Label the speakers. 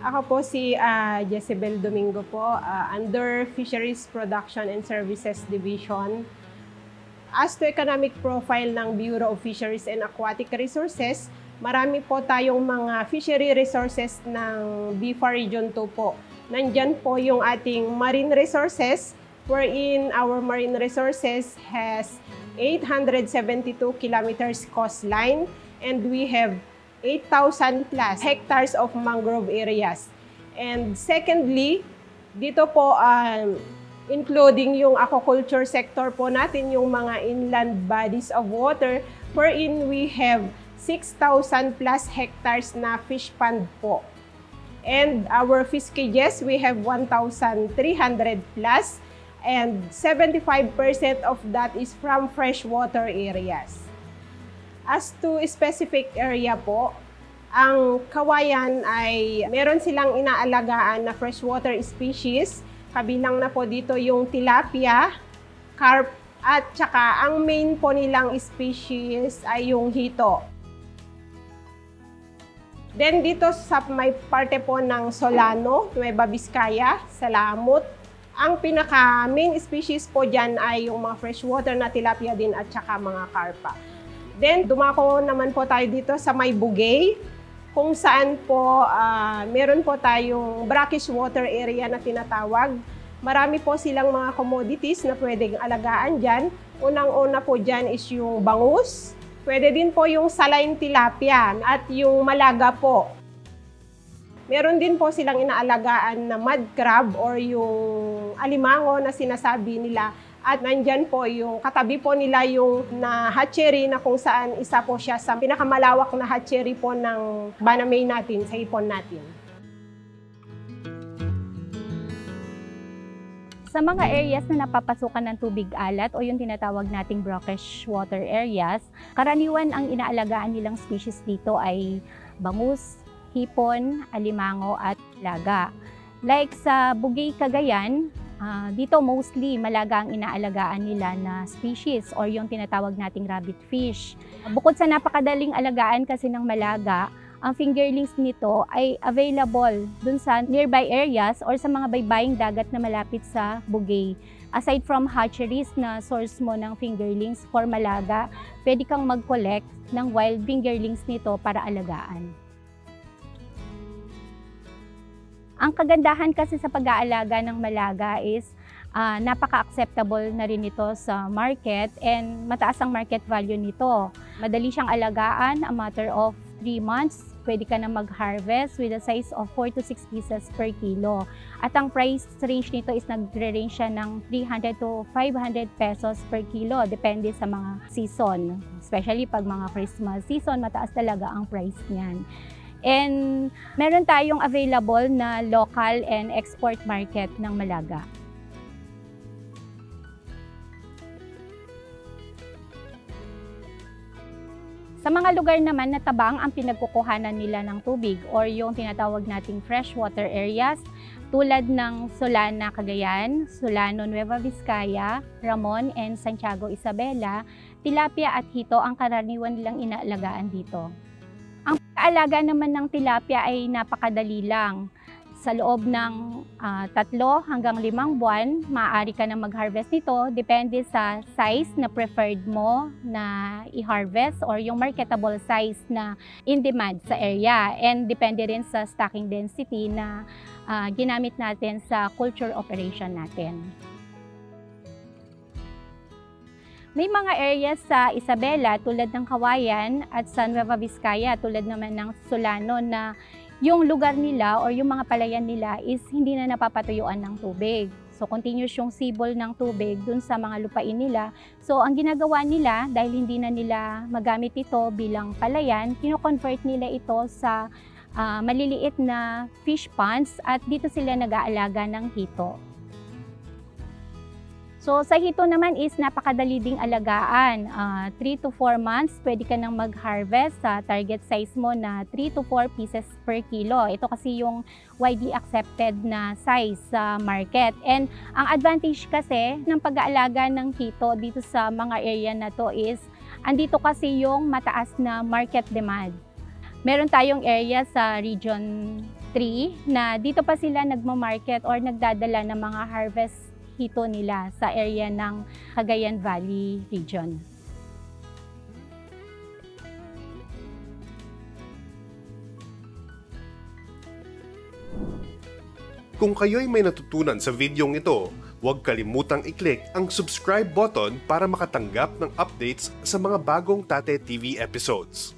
Speaker 1: Ako po si Jezebel Domingo po, under Fisheries Production and Services Division. As to economic profile ng Bureau of Fisheries and Aquatic Resources, marami po tayong mga fishery resources ng BIFA Region 2 po. Nandyan po yung ating marine resources, wherein our marine resources has 872 kilometers coastline, and we have 8,000 plus hectares of mangrove areas. And secondly, dito po, including yung aquaculture sector po natin, yung mga inland bodies of water, wherein we have 6,000 plus hectares na fish pond po. And our fish cages, we have 1,300 plus, and 75% of that is from freshwater areas. As to specific area po, ang Kawayan ay meron silang inaalagaan na freshwater species. Kabilang na po dito yung tilapia, carp, at saka ang main po nilang species ay yung hito. Then dito sa may parte po ng Solano, Nueva Vizcaya, Salamut, ang pinaka main species po dyan ay yung mga freshwater na tilapia din at saka mga karpa. Then, dumako naman po tayo dito sa may Bugay, kung saan po meron po tayong brackish water area na tinatawag. Marami po silang mga commodities na pwedeng alagaan dyan. Unang-una po dyan is yung bangus. Pwede din po yung saline tilapia at yung malaga po. Meron din po silang inaalagaan na mud crab or yung alimango na sinasabi nila. At nandyan po yung katabi po nila yung na hatchery na kung saan isa po siya sa pinakamalawak na hatchery po ng banamay natin, sa hipon natin.
Speaker 2: Sa mga areas na napapasukan ng tubig alat o yung tinatawag nating brackish water areas, karaniwan ang inaalagaan nilang species dito ay bangus, hipon, alimango at laga. Like sa Bugay, Cagayan, dito mostly malaga ang inaalagaan nila na species or yung tinatawag nating rabbit fish. Bukod sa napakadaling alagaan kasi ng malaga, ang fingerlings nito ay available dun sa nearby areas or sa mga baybaying dagat na malapit sa Bugay. Aside from hatcheries na source mo ng fingerlings for malaga, pwede kang mag-collect ng wild fingerlings nito para alagaan. Ang kagandahan kasi sa pag-aalaga ng malaga is napaka-acceptable na rin ito sa market and mataas ang market value nito. Madali siyang alagaan, a matter of 3 months. Pwede ka na mag-harvest with a size of 4 to 6 pieces per kilo. At ang price range nito is nagre-range siya ng 300 to 500 pesos per kilo, depende sa mga season. Especially pag mga Christmas season, mataas talaga ang price niyan. And meron tayong available na local and export market ng malaga. Sa mga lugar naman na tabang ang pinagkukuhanan nila ng tubig or yung tinatawag nating freshwater areas tulad ng Solana, Cagayan, Solano, Nueva Vizcaya, Ramon, and Santiago, Isabela, tilapia at hito ang karaniwan nilang inaalagaan dito. Ang pag-aalaga naman ng tilapia ay napakadali lang. Sa loob ng 3 hanggang 5 buwan, maaari ka na mag-harvest nito. Depende sa size na preferred mo na i-harvest or yung marketable size na in demand sa area. And depende rin sa stocking density na ginamit natin sa culture operation natin. May mga areas sa Isabela tulad ng Kawayan at sa Nueva Vizcaya tulad naman ng Solano na yung lugar nila or yung mga palayan nila is hindi na napapatuyuan ng tubig. So continuous yung sibol ng tubig dun sa mga lupain nila. So ang ginagawa nila dahil hindi na nila magamit ito bilang palayan, kino-convert nila ito sa maliliit na fish ponds at dito sila nag-aalaga ng hito. So sa hito naman is napakadali ding alagaan. 3 to 4 months, pwede ka nang mag-harvest sa target size mo na 3 to 4 pieces per kilo. Ito kasi yung widely accepted na size sa market. And ang advantage kasi ng pag-aalaga ng hito dito sa mga area na to is, andito kasi yung mataas na market demand. Meron tayong area sa Region na dito pa sila nagmamarket or nagdadala ng mga harvest hito nila sa area ng Cagayan Valley region.
Speaker 3: Kung kayo'y may natutunan sa videong ito, huwag kalimutang i-click ang subscribe button para makatanggap ng updates sa mga bagong Tate TV episodes.